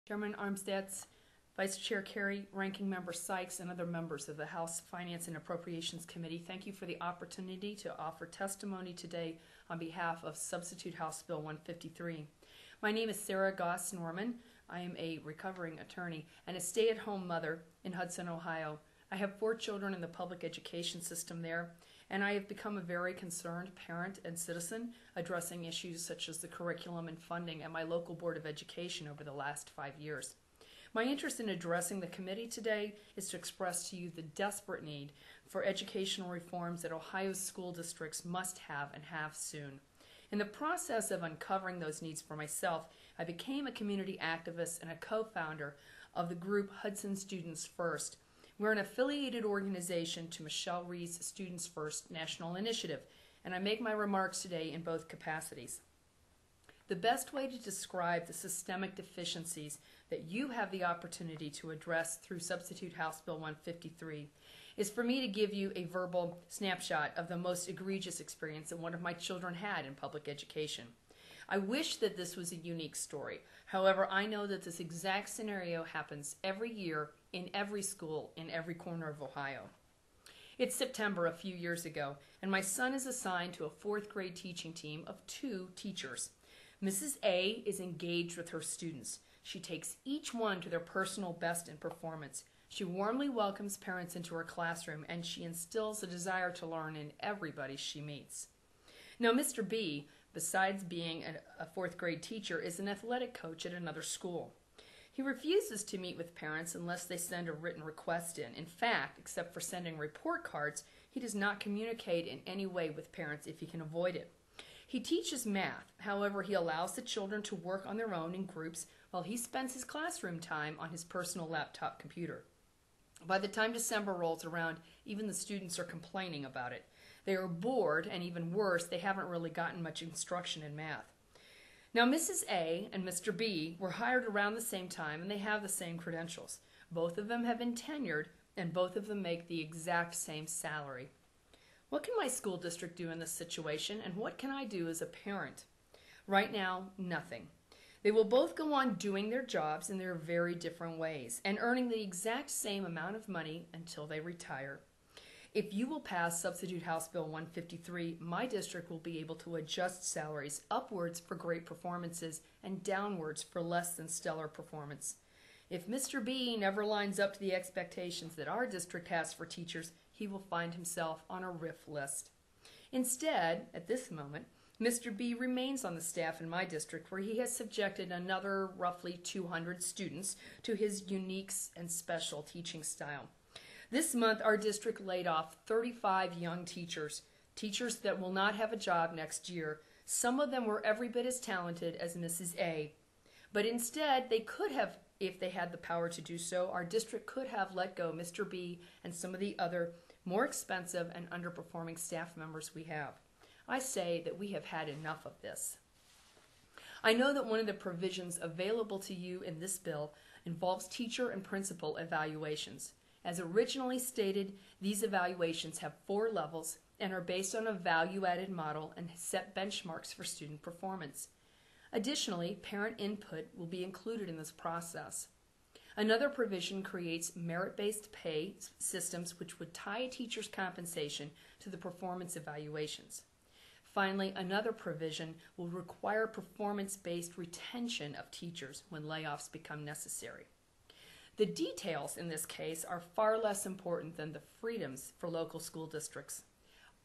Chairman Armstead, Vice Chair Carey, Ranking Member Sykes, and other members of the House Finance and Appropriations Committee, thank you for the opportunity to offer testimony today on behalf of Substitute House Bill 153. My name is Sarah Goss Norman. I am a recovering attorney and a stay-at-home mother in Hudson, Ohio. I have 4 children in the public education system there, and I have become a very concerned parent and citizen addressing issues such as the curriculum and funding at my local Board of Education over the last 5 years. My interest in addressing the committee today is to express to you the desperate need for educational reforms that Ohio's school districts must have and have soon. In the process of uncovering those needs for myself, I became a community activist and a co-founder of the group Hudson Students First. We're an affiliated organization to Michelle Reed's Students First National Initiative, and I make my remarks today in both capacities. The best way to describe the systemic deficiencies that you have the opportunity to address through Substitute House Bill 153 is for me to give you a verbal snapshot of the most egregious experience that one of my children had in public education. I wish that this was a unique story. However, I know that this exact scenario happens every year in every school in every corner of Ohio. It's September a few years ago, and my son is assigned to a 4th grade teaching team of 2 teachers. Mrs. A is engaged with her students. She takes each one to their personal best in performance. She warmly welcomes parents into her classroom, and she instills a desire to learn in everybody she meets. Now, Mr. B, besides being a 4th grade teacher, is an athletic coach at another school. He refuses to meet with parents unless they send a written request in. In fact, except for sending report cards, he does not communicate in any way with parents if he can avoid it. He teaches math. However, he allows the children to work on their own in groups while he spends his classroom time on his personal laptop computer. By the time December rolls around, even the students are complaining about it. They are bored, and even worse, they haven't really gotten much instruction in math. Now, Mrs. A and Mr. B were hired around the same time, and they have the same credentials. Both of them have been tenured, and both of them make the exact same salary. What can my school district do in this situation, and what can I do as a parent? Right now, nothing. They will both go on doing their jobs in their very different ways and earning the exact same amount of money until they retire. If you will pass Substitute House Bill 153, my district will be able to adjust salaries upwards for great performances and downwards for less than stellar performance. If Mr. B never lines up to the expectations that our district has for teachers, he will find himself on a RIF list. Instead, at this moment, Mr. B remains on the staff in my district, where he has subjected another roughly 200 students to his unique and special teaching style. This month, our district laid off 35 young teachers that will not have a job next year. Some of them were every bit as talented as Mrs. A. But instead, they could have, if they had the power to do so, our district could have let go Mr. B and some of the other more expensive and underperforming staff members we have. I say that we have had enough of this. I know that one of the provisions available to you in this bill involves teacher and principal evaluations. As originally stated, these evaluations have 4 levels and are based on a value-added model and set benchmarks for student performance. Additionally, parent input will be included in this process. Another provision creates merit-based pay systems which would tie a teacher's compensation to the performance evaluations. Finally, another provision will require performance-based retention of teachers when layoffs become necessary. The details in this case are far less important than the freedoms for local school districts.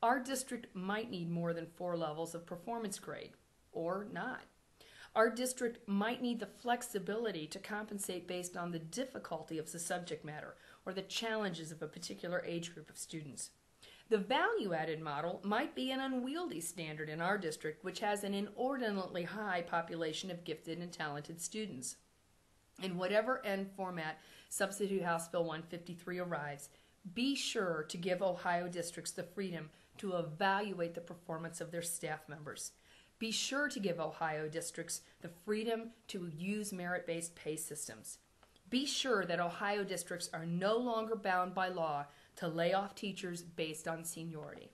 Our district might need more than 4 levels of performance grade, or not. Our district might need the flexibility to compensate based on the difficulty of the subject matter or the challenges of a particular age group of students. The value-added model might be an unwieldy standard in our district, which has an inordinately high population of gifted and talented students. In whatever end format Substitute House Bill 153 arrives, be sure to give Ohio districts the freedom to evaluate the performance of their staff members. Be sure to give Ohio districts the freedom to use merit-based pay systems. Be sure that Ohio districts are no longer bound by law to lay off teachers based on seniority.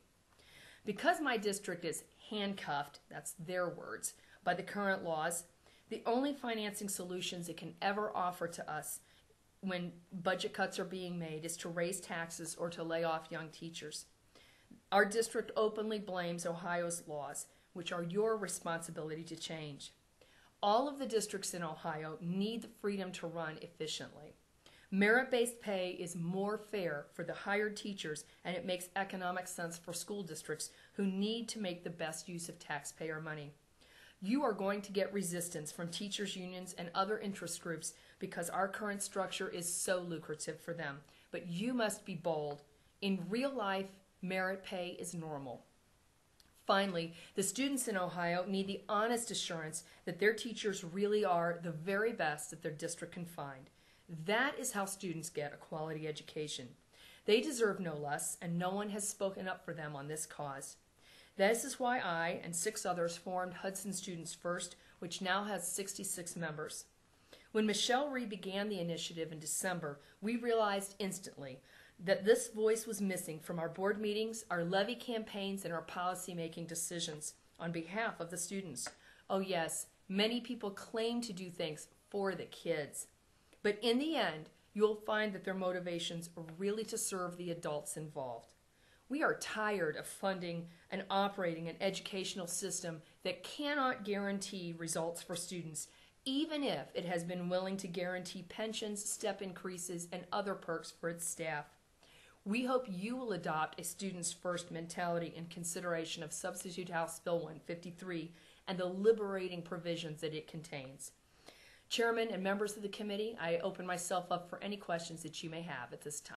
Because my district is handcuffed, that's their words, by the current laws, The only financing solutions it can ever offer to us when budget cuts are being made is to raise taxes or to lay off young teachers. Our district openly blames Ohio's laws, which are your responsibility to change. All of the districts in Ohio need the freedom to run efficiently. Merit-based pay is more fair for the hired teachers, and it makes economic sense for school districts who need to make the best use of taxpayer money. You are going to get resistance from teachers' unions and other interest groups because our current structure is so lucrative for them. But you must be bold. In real life, merit pay is normal. Finally, the students in Ohio need the honest assurance that their teachers really are the very best that their district can find. That is how students get a quality education. They deserve no less, and no one has spoken up for them on this cause. This is why I and 6 others formed Hudson Students First, which now has 66 members. When Michelle Rhee began the initiative in December, we realized instantly that this voice was missing from our board meetings, our levy campaigns, and our policy-making decisions on behalf of the students. Oh yes, many people claim to do things for the kids. But in the end, you'll find that their motivations are really to serve the adults involved. We are tired of funding and operating an educational system that cannot guarantee results for students, even if it has been willing to guarantee pensions, step increases, and other perks for its staff. We hope you will adopt a students first mentality in consideration of Substitute House Bill 153 and the liberating provisions that it contains. Chairman and members of the committee, I open myself up for any questions that you may have at this time.